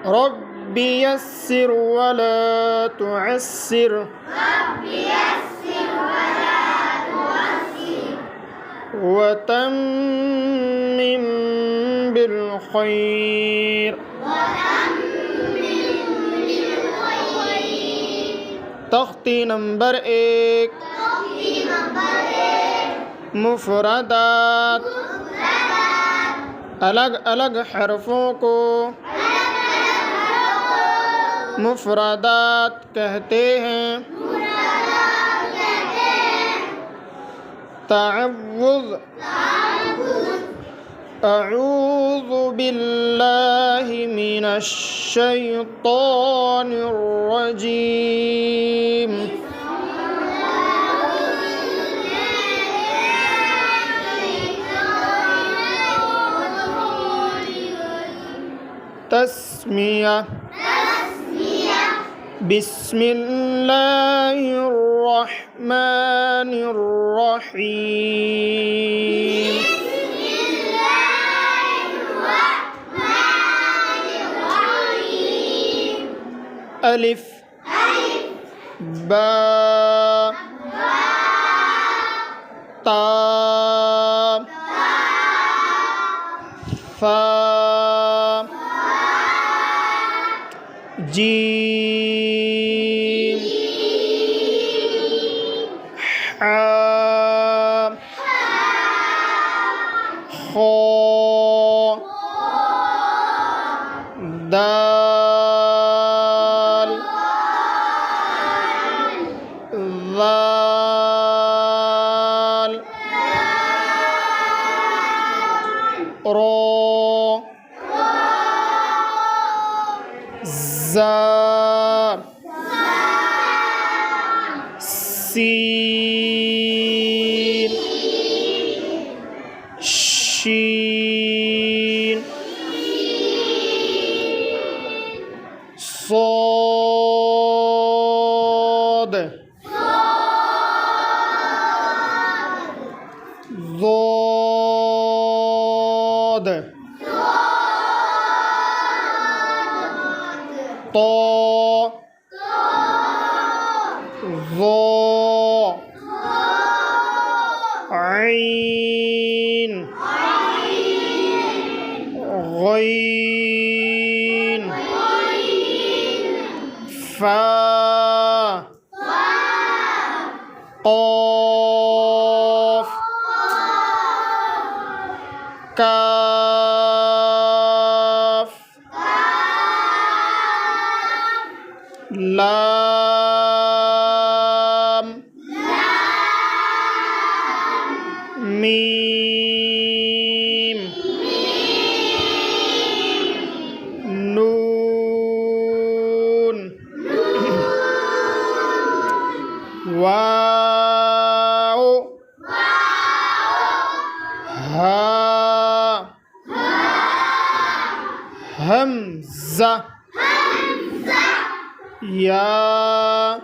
رب يسر ولا تعسر وتمم بالخير तख्ती नंबर 1 मुफरदात अलग अलग हरफों को मुफरदात कहते हैं। तअव्वुज़ अऊज़ु बिल्लाहि मिनश शैतानिर रजीम। तस्मिया बिस्मिल्लाहिर रहमानिर रहीम। अलिफ बा ता सा जीम हा खा दाल ज़ाल रा ज़ा सीन शीन صاد ضاد طا ظا عين غين فا قاف كاف لام ميم نون واو ها همزة يا